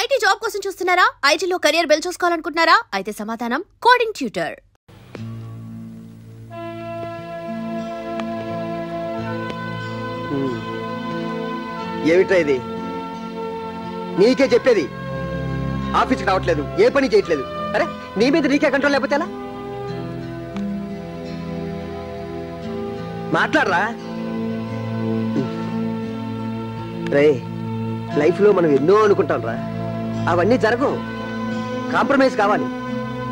IT job కోసం చూస్తున్నారా? ఐటీలో కెరియర్ బిల్డ్ చేసుకోవాలనుకుంటున్నారా? అయితే సమాధానం కోడింగ్ ట్యూటర్. ఏమిట్రా ఇది? నీకే చెప్పేది. ఆఫీస్కి రావట్లేదు, ఏ పని చేయట్లేదు. అరే నీ మీద నీకే కంట్రోల్ లేకపోతే ఎలా? మాట్లాడరా. రే లైఫ్లో మనం ఎన్నో అనుకుంటాం రా, అవన్నీ జరగవు. కాంప్రమైజ్ కావాలి,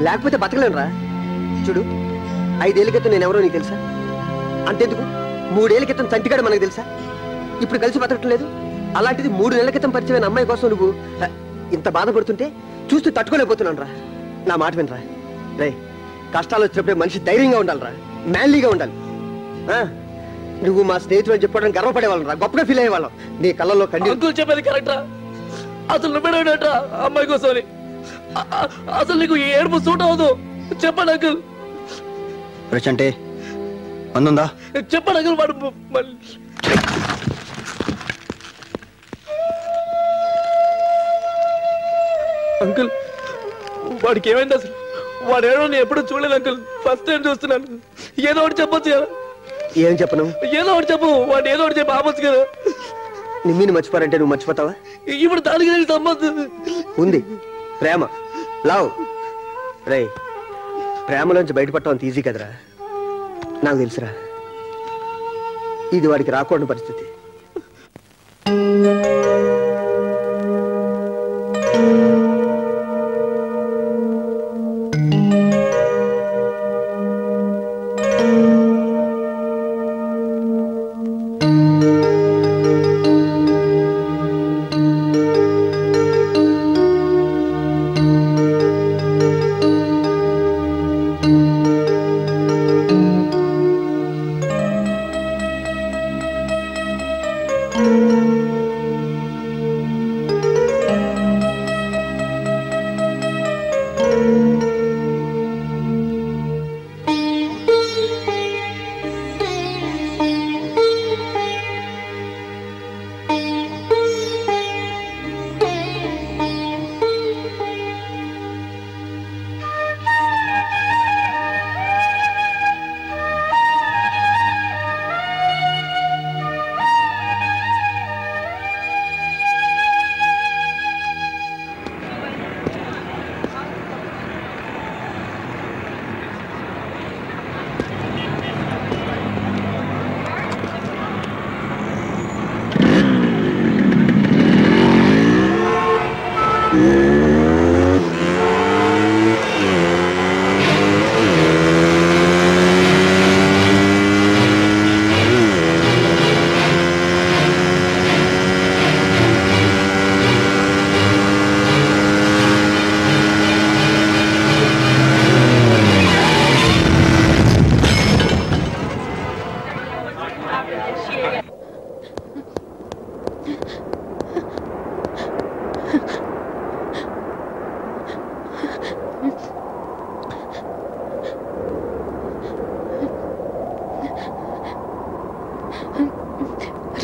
లేకపోతే బతకలేనురా. చూడు, 5 ఏళ్ల క్రితం నేను ఎవరో నీకు తెలుసా? అంతెందుకు 3 ఏళ్ల క్రితం చంటిగాడు మనకు తెలుసా? ఇప్పుడు కలిసి బతకటం లేదు. అలాంటిది 3 నెలల క్రితం పరిచయమైన అమ్మాయి కోసం నువ్వు ఇంత బాధపడుతుంటే చూస్తూ తట్టుకోలేకపోతున్నాను రా. నా మాట వినరా. రే కష్టాలు వచ్చినప్పుడే మనిషి ధైర్యంగా ఉండాలిరా, మ్యాన్లీగా ఉండాలి. నువ్వు మా స్నేహితులు అని చెప్పుకోవడానికి గర్వపడేవాళ్ళం రా, గొప్పగా ఫీల్ అయ్యేవాళ్ళం. నీ కళ్ళల్లో అంకుల్ చెప్పేది కరెక్టా? అసలు నువ్వేనట అమ్మాయి కోసం అసలు నీకు ఏడుపు సూట్ అవదు. చెప్పండి అంకుల్. అంటే అందుందా? చెప్పండి అంకుల్. వాడు అంకుల్ వాడికి ఏమైంది అసలు? వాడు ఏడో నేను ఎప్పుడు చూడలేదు అంకుల్, ఫస్ట్ టైం చూస్తున్నాను. ఏదో ఒకటి చెప్పొచ్చు కదా. ఏం చెప్పను? ఏదో ఒకటి చెప్పు. వాడు ఏదో ఒకటి చెప్పి ఆపొచ్చు కదా. నిమ్మిని మర్చిపోరంటే నువ్వు మర్చిపోతావా? ఇప్పుడు దానికి సంబంధం ఉంది, ప్రేమ, లవ్. రే ప్రేమలోంచి బయటపడటం అంత ఈజీ కదరా. నాకు తెలుసురా, ఇది వాడికి రాకూడని పరిస్థితి.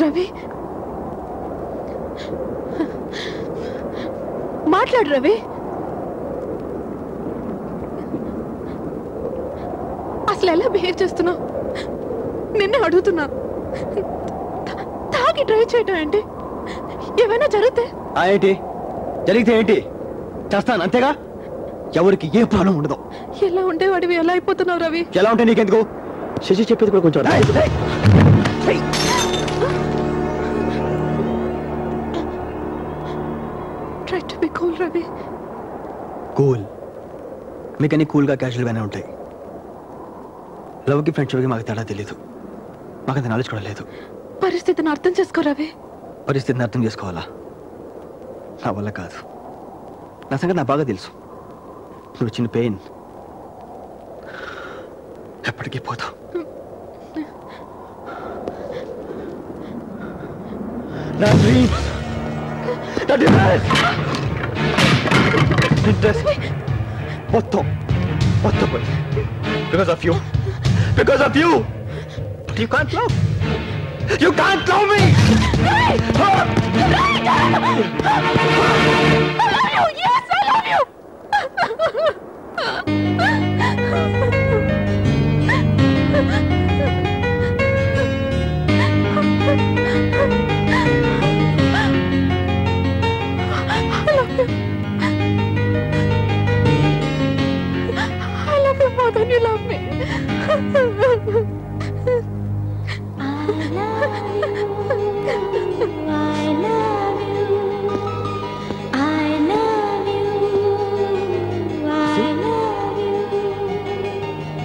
రవి మాట్లాడు. రవి అసలు ఎలా బిహేవ్ చేస్తున్నావు? నిన్నే అడుగుతున్నా. తాగి డ్రైవ్ చేయటం ఏంటి? ఏమైనా ఏంటి జరిగితే ఏంటి చేస్తాను అంతేగా. ఎవరికి ఏ ప్రాణం ఉండదు. ఎలా ఉండేవాడివి ఎలా అయిపోతున్నావు రవి? ఎలా ఉంటే నీకెందుకు? శశి చెప్పేది కూడా కొంచెం try to be cool Ravi. Cool మీకన్నీ కూల్గా క్యాజువల్గానే ఉంటాయి. లవ్కి ఫ్రెండ్షిప్కి మాకు తేడా తెలియదు. మాకు అంత నాలెడ్జ్ కూడా లేదు. పరిస్థితిని అర్థం చేసుకో రవి. పరిస్థితిని అర్థం చేసుకోవాలా? నా వల్ల కాదు. నా సంగతి నాకు బాగా తెలుసు. నువ్వు చిన్న పెయిన్ ఎప్పటికీ పోతావు. నా డ్రీమ్స్, నా డిమాండ్స్, ఇంట్రెస్ట్ మొత్తం పోయి. Because of you. Because of you. But you can't love. You can't love me.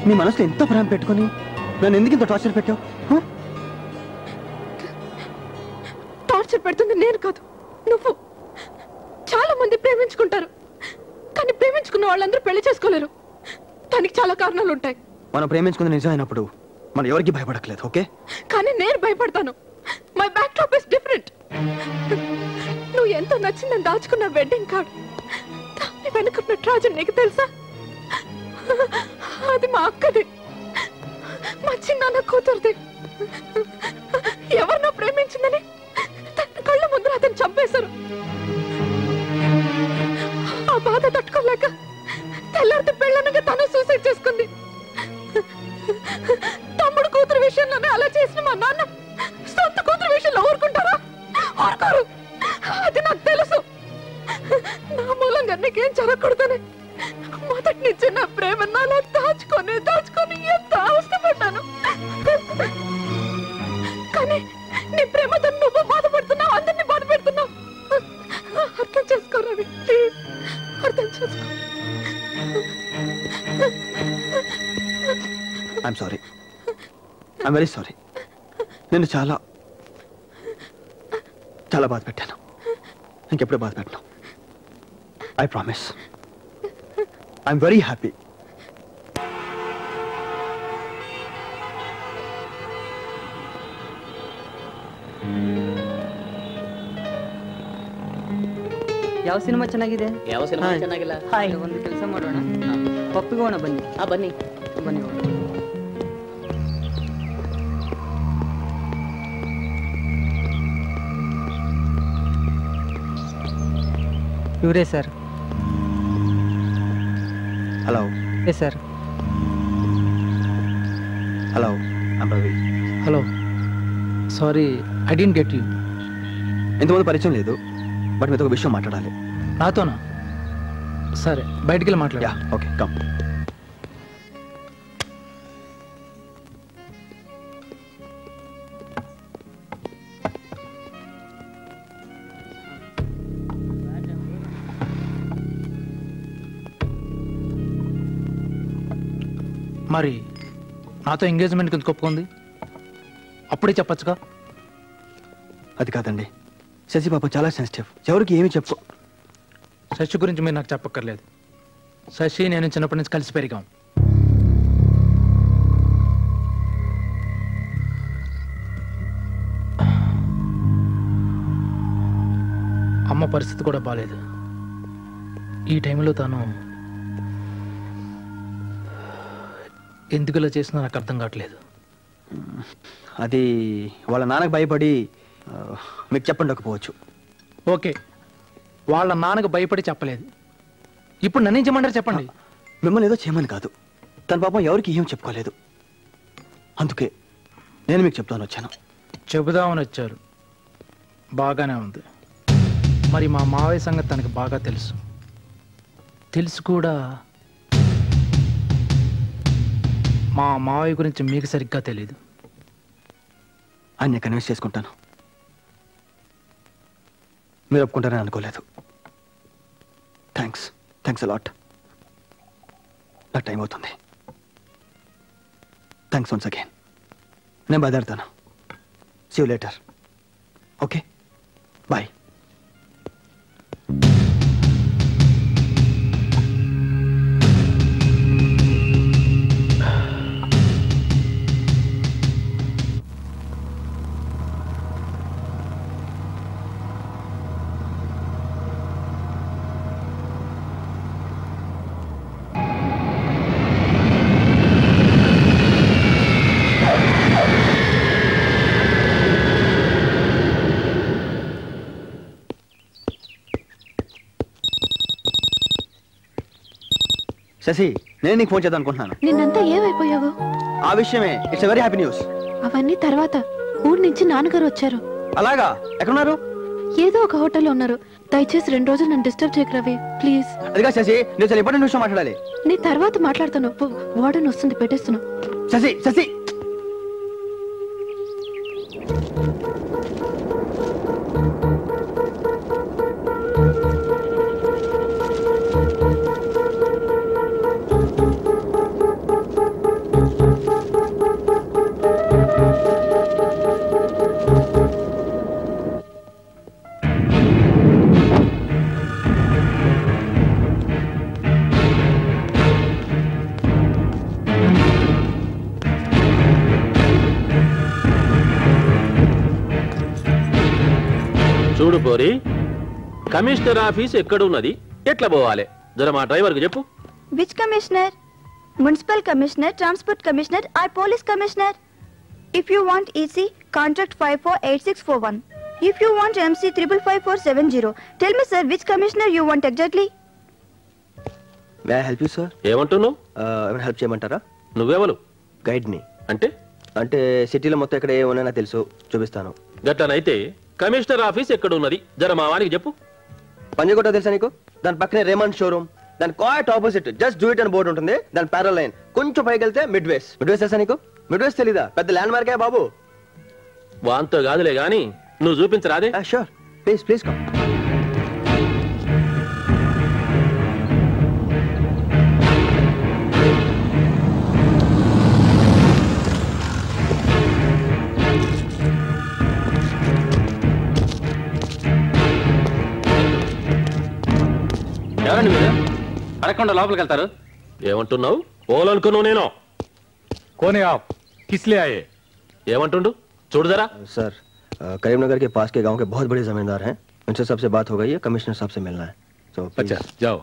నీ మనసులో ఎంత ప్రేమ పెట్టుకొని నన్ను ఎందుకు ఇంత టార్చర్ పెట్టావు? టార్చర్ పెడుతుంది నేను కాదు, నువ్వు. చాలా మంది ప్రేమించుకుంటారు, కానీ ప్రేమించుకున్న వాళ్ళందరూ పెళ్లి చేసుకోలేరు. దానికి చాలా కారణాలు ఉంటాయి. మనం ప్రేమించుకుంది నిజమైనప్పుడు మనం ఎవరికి భయపడట్లేదు, ఓకే? కానీ నేను భయపడతాను. My backdrop is different. నువ్వు ఎంతో నచ్చిందని దాచుకున్న వెడ్డింగ్ కార్డ్, దాన్ని వెనుకున్న ట్రాజెడీ నీకు తెలుసా? అది మా అక్కది, మా చిన్న కూతురుది. ఎవరినో ప్రేమించిందని తన కళ్ళ ముందు అతను చంపేశారు. ఆ బాధ తట్టుకోలేక తెల్లారితే పెళ్ళనగా తను సూసైడ్ చేసుకుంది. తమ్ముడు కూతురు విషయంలోనే అలా చేసిన మా నాన్న సొంత కూతురు విషయంలో ఊరుకుంటారా? ఊరుకోరు. అది నాకు తెలుసు. నా మూలంగా నీకేం జరగకూడదని మొదటి నుంచి నా ప్రేమ నాలో దాచుకొని దాచుకొని ఎంత అవస్థపడ్డాను. కానీ నీ ప్రేమతో నువ్వు బాధపడుతున్నావు, అందరినీ బాధ పెడుతున్నావు. అర్థం చేసుకోరావి, ప్లీజ్ అర్థం చేసుకో. I'm sorry, I'm very sorry. నేను చాలా చాలా బాధ పెట్టాను. ఇంకెప్పుడు బాధ పెట్టను. I promise. I'm very happy. ಯಾವ ಸಿನಿಮಾ ಚೆನ್ನಾಗಿದೆ? ಯಾವ ಸಿನಿಮಾ ಚೆನ್ನಾಗಿಲ್ಲ? ಹಾಯ್, ಒಂದು ಕೆಲಸ ಮಾಡೋಣ, ಪಪ್ಪಿಗೆ ಹೋಗೋಣ ಬನ್ನಿ. ಬನ್ನಿ ಬನ್ನಿ. ಇವರೇ sir. Hello. Yes sir. Hello, I'm Ravi. Hello, sorry I don't get you. ఇంతకుముందు పరిచయం లేదు, బట్ మీతో ఒక విషయం మాట్లాడాలి. నాతోనా? సరే, బయటికి వెళ్ళి మాట్లాడా. Yeah, okay, come. మరి నాతో ఎంగేజ్మెంట్ కింద ఒప్పుకుంది, అప్పుడే చెప్పచ్చుగా. అది కాదండి, శశి పాప చాలా సెన్సిటివ్, ఎవరికి ఏమి చెప్పు. శశి గురించి మీరు నాకు చెప్పక్కర్లేదు. శశి నేను చిన్నప్పటి నుంచి కలిసి పెరిగాం. అమ్మ పరిస్థితి కూడా బాలేదు. ఈ టైంలో తను ఎందుకు ఇలా చేసినా నాకు అర్థం కావట్లేదు. అది వాళ్ళ నాన్నకు భయపడి మీకు చెప్పండకపోవచ్చు. ఓకే, వాళ్ళ నాన్నకు భయపడి చెప్పలేదు. ఇప్పుడు నన్నేం చేయమంటారు చెప్పండి. మిమ్మల్ని ఏదో చేయమని కాదు, తన పాపం ఎవరికి ఏం చెప్పుకోలేదు, అందుకే నేను మీకు చెప్తాను వచ్చాను. చెబుదామని వచ్చారు, బాగానే ఉంది. మరి మా మావయ్య సంగతి తనకి బాగా తెలుసు. తెలుసు కూడా మా మావయ్య గురించి మీకు సరిగ్గా తెలీదు. ఆయన కన్విన్స్ చేసుకుంటాను. మీరు ఒప్పుకుంటారని అనుకోలేదు. Thanks a lot. నాకు టైం అవుతుంది. Thanks once again. నేను బయలుదేరుతాను. See you later. Okay, bye. Sashi, నేను నీకు ఫోన్ చేద్దాం అనుకుంటున్నాను. నిన్నంతా ఏమైపోయావు? ఆ విషయమే. It's very happy news. అవన్నీ తర్వాత. ఊరి నుంచి నాన్నగారు వచ్చారు. అలాగా? ఎక్కడున్నారు? ఏదో ఒక హోటల్లో ఉన్నారు. దయచేసి 2 రోజులు నన్ను డిస్టర్బ్ చేయకు రవి, ప్లీజ్. అదిగా శశి, నేను చాలా ఇంపార్టెంట్ విషయం మాట్లాడాలి. నీ తర్వాత మాట్లాడతాను. వార్డెన్ వస్తుంది, పెట్టేస్తున్నా. శశి చూడు పోరి, కమిషనర్ ఆఫీస్ ఎక్కడున్నది, ఎట్లా పోవాలి, జర మా డ్రైవర్కి చెప్పు. Which commissioner? Municipal commissioner, transport commissioner, or police commissioner? If you want EC, contact 548641. If you want MC 555470. Tell me, sir, which commissioner you want exactly? May I help you sir? ఏమంటున్నావు? ఏమైనా help చేయమంటారా? నువ్వెవరు? గైడ్ని. అంటే సిటీలో మొత్తం ఎక్కడ ఏమున్నా నాకు తెలుసు, చూపిస్తాను. గట్లనైతే కమిషనర్ ఆఫీస్ ఎక్కడున్నది, జర మా వానికి చెప్పు. పంజగుట్ట తెలుసా నీకు? దాని పక్కనే రేమండ్ షోరూమ్, దాని quiet opposite just do it అని బోర్డు ఉంటుంది. దాని ప్యారల్ లైన్ కొంచెం పైకి వెళ్తే మిడ్ వేస్. తెలుసా నీకు? మిడ్ వేస్ తెలీదా? పెద్ద ల్యాండ్ మార్కే బాబు. వాంతో కాదులే గాని నువ్వు చూపించరాదే? Sure, please please come. ఎవరండి మీరు? అడగకుండా లోపలికి వెళ్తారు. ఏమంటున్నావు? పోలనుకున్నావు నేను. కోనే ఆప్ కిస్లే ఆయే? ఏమంటుండు చూడు జరా. सर, करीमनगर के पास के गांव के बहुत बड़े जमींदार हैं, उनसे सबसे बात हो गई है, कमिश्नर साहब से मिलना है. अच्छा जाओ.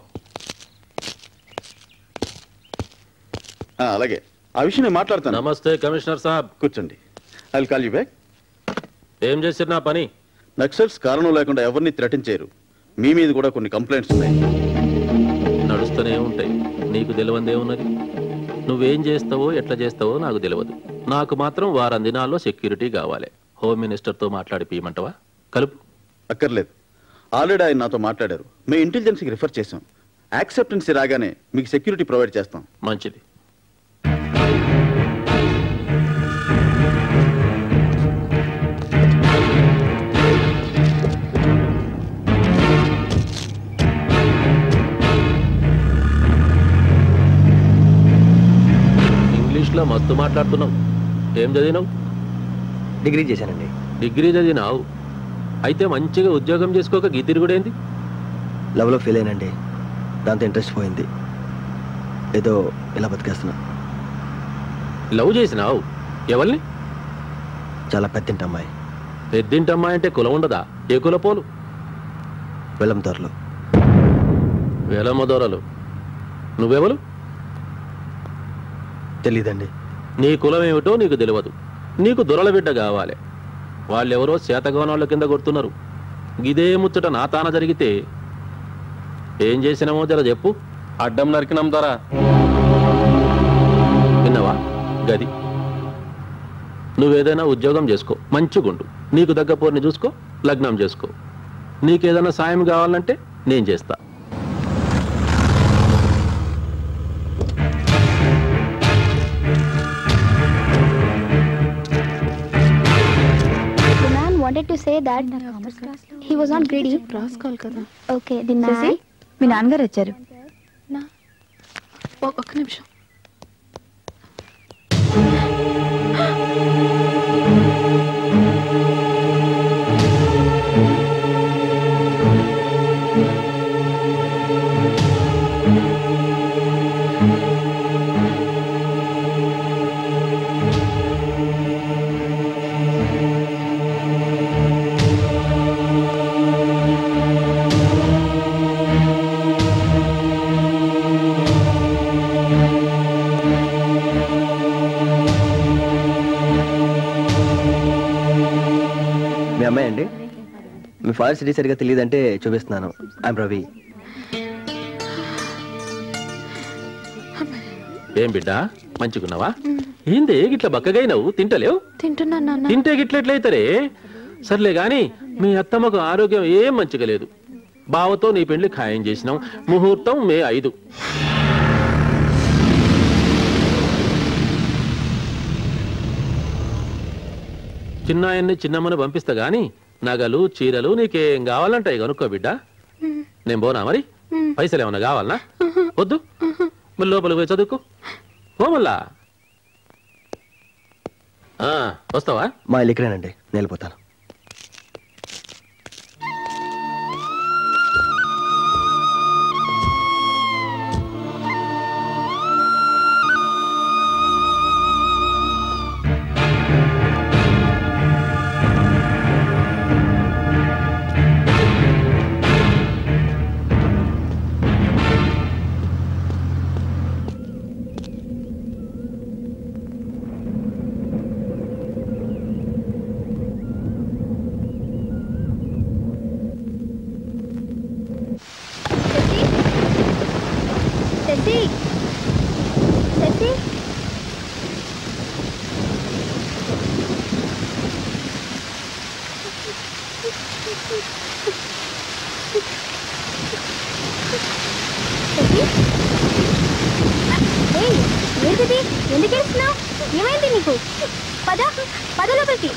అలాగే ఆ విషయం నేను మాట్లాడతాను. నమస్తే కమిషనర్ సాబ్. కూర్చోండి. I will call you back. ఏం చేసిరు నా పని? నక్సల్స్ కారణం లేకుండా ఎవరిని థ్రెటన్ చేయరు. మీ మీద కూడా కొన్ని కంప్లైంట్స్ ఉన్నాయి. నడుస్తూనే ఉంటాయి, నీకు తెలియందే ఉన్నది. నువ్వేం చేస్తావో ఎట్లా చేస్తావో నాకు తెలియదు. నాకు మాత్రం వారం దినాల్లో సెక్యూరిటీ కావాలి. హోమ్ మినిస్టర్తో మాట్లాడి పీయమంటవా? కలుపు. అక్కర్లేదు, ఆల్రెడీ ఆయన నాతో మాట్లాడారు. మేము ఇంటెలిజెన్స్కి రిఫర్ చేసాం. యాక్సెప్టెన్సీ రాగానే మీకు సెక్యూరిటీ ప్రొవైడ్ చేస్తాం. మంచిది. ఇంగ్లీష్లో మస్తు మాట్లాడుతున్నావు. ఏం చదివినావు? డిగ్రీ చేశానండి. డిగ్రీ చదివినావు అయితే మంచిగా ఉద్యోగం చేసుకోక గీతిరుగుడేంది? లవ్లో ఫెయిల్ అయినండి, దాంతో ఇంట్రెస్ట్ పోయింది. ఏదో ఇలా బతికేస్తున్నా. లవ్ చేసినావు? ఎవరిని? చాలా పెద్దింటి అమ్మాయి. పెద్దింటి అమ్మాయి అంటే కులం ఉండదా? ఏ కులపోలు? వెలంతోరలు. వెలమదోరలు. నువ్వెవరు? తెలీదండి. నీ కులం ఏమిటో నీకు తెలియదు. నీకు దొరల బిడ్డ కావాలి. వాళ్ళెవరో శాతగోనాళ్ళ కింద కొడుతున్నారు. ఇదే ముచ్చట నా తాన జరిగితే ఏం చేసినామో జర చెప్పు. అడ్డం నరికినాం ద్వారా. విన్నావా? గది. నువ్వేదైనా ఉద్యోగం చేసుకో, మంచిగుండు. నీకు దగ్గ పోర్ని చూసుకో, లగ్నం చేసుకో. నీకేదైనా సాయం కావాలంటే నేను చేస్తా. Wanted to say that he was not greedy. Okay, the man. మీ నాన్నగారు వచ్చారు. ఒక్క నిమిషం. మీ అమ్మాయి అండి? మీ ఫాదర్ సిటీ సరిగా తెలియదంటే చూపిస్తున్నాను. ఐఎమ్ రవి. ఏం బిడ్డ మంచిగున్నావా? ఏందే గిట్ల బక్కగైనవు? తింటలేవు? తింటున్నా నాన్న. తింటే గిట్లెట్లయితరే? సర్లే గాని మీ అత్తమ్మకు ఆరోగ్యం ఏం మంచిగా లేదు. బావతో నీ పెళ్లి ఖాయం చేసినాం. ముహూర్తం మే 5. చిన్నాయన్ని చిన్నమ్మను పంపిస్తా గాని నగలు చీరలు నీకేం కావాలంటాయి కనుక్కో బిడ్డ. నేను పోనా మరి? పైసలు ఏమన్నా కావాలనా? వద్దు, మళ్ళీ లోపలికి పోయి చదువుకో. మళ్ళా వస్తావా? మా ఇల్లు ఇక్కడేనండి, నేను వెళ్ళిపోతాను. శశి శశి ఏంటిది? ఎందుకు ఏడుస్తున్నావు? ఏమైంది నీకు? పద పద లోపలికి.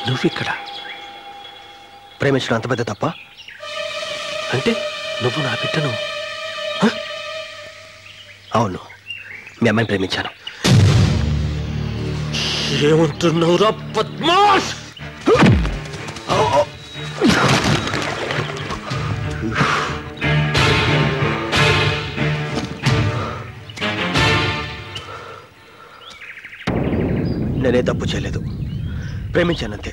నువ్విక్కడ ప్రేమించడం అంత పెద్ద తప్ప? అంటే నువ్వు నా బిడ్డను? అవును, మీ అమ్మాయిని ప్రేమించాను. ఏమంటున్నావురా పద్మాష్? నేనే తప్పు చేయలేదు, ప్రేమించానంతే.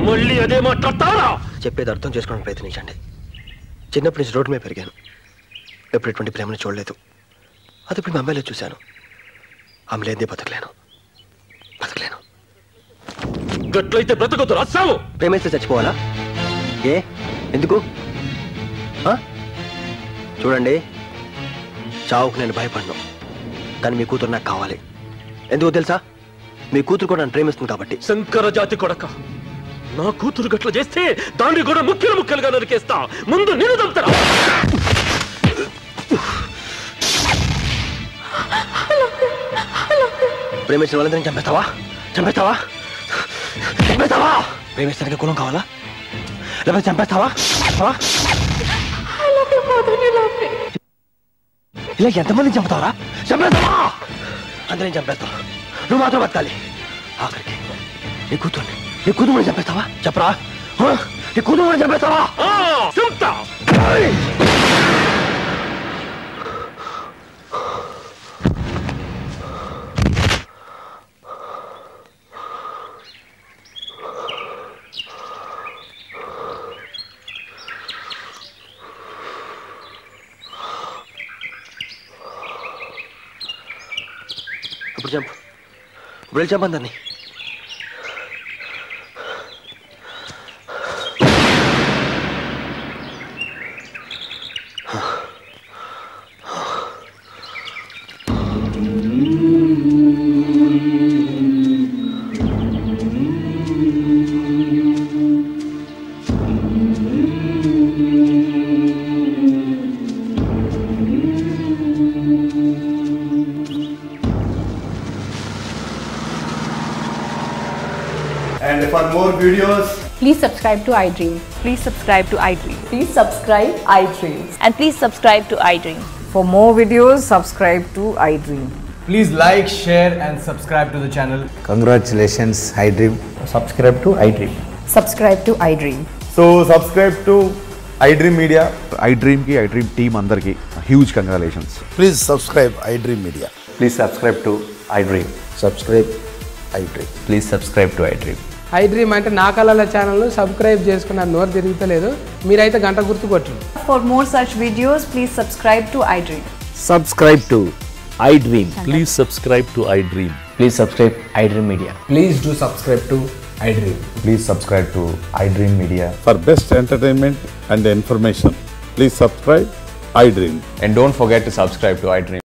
మళ్ళీ అదే మాట్లాడతారా? చెప్పేది అర్థం చేసుకోవడానికి ప్రయత్నించండి. చిన్నప్పటి నుంచి రోడ్డు మీద పెరిగాను, ఎప్పుడు ఎటువంటి ప్రేమను చూడలేదు. అది ఇప్పుడు మా అమ్మాయిలో చూశాను. ఆమె లేదే బతకలేను. గట్లయితే బ్రతకొద్దు రాసావు. ప్రేమిస్తే చచ్చిపోవాలా? ఏ ఎందుకు? చూడండి, చావుకు నేను భయపడను, కానీ మీ కూతురు నాకు కావాలి. ఎందుకో తెలుసా? మీ కూతురు కూడా నన్ను ప్రేమిస్తుంది కాబట్టి. శంకర జాతి కొడక, నా కూతురు గట్ల చేస్తే దాన్ని కూడా ముక్కలు ముక్కలుగా నరికేస్తా. ముందు నేను చంపుతారా? ప్రేమించిన వాళ్ళందరినీ చంపేస్తావా? ప్రేమిస్తానికి కులం కావాలా? లేకపోతే చంపేస్తావా? ఇలా ఎంతమందిని చంపుతావరా? చంపేస్తావా? అందరినీ చంపేస్తావా? నువ్వు మాత్రం బతకాలి. ఆఖరికి నీ కూతురు చంపేస్తావా? చెప్పరా, నీ కూతురు చంపేస్తావా? చంపుతా. ఇప్పుడు చంపందాన్ని. And for more videos, please subscribe to iDream. Please subscribe to iDream. Please subscribe iDream. And please subscribe to iDream. For more videos, subscribe to iDream. please like, share and subscribe to the channel. Congratulations, iDream. Subscribe to iDream. Subscribe to iDream. So subscribe to iDream Media. iDream team andarki huge congratulations. Please subscribe iDream Media. Please subscribe to iDream. Subscribe iDream. Please subscribe to iDream. I dream అంటే నా కళల ఛానల్ను subscribe చేసుకున్న నోరు తిరుగుతలేదు. మీరైతే గంట గుర్తు కొట్టండి. For more such videos, please subscribe to iDream. Subscribe to iDream. Please subscribe to iDream. Please subscribe iDream Media. Please do subscribe to iDream. Please subscribe to iDream Media. For best entertainment and information, please subscribe iDream. And don't forget to subscribe to iDream.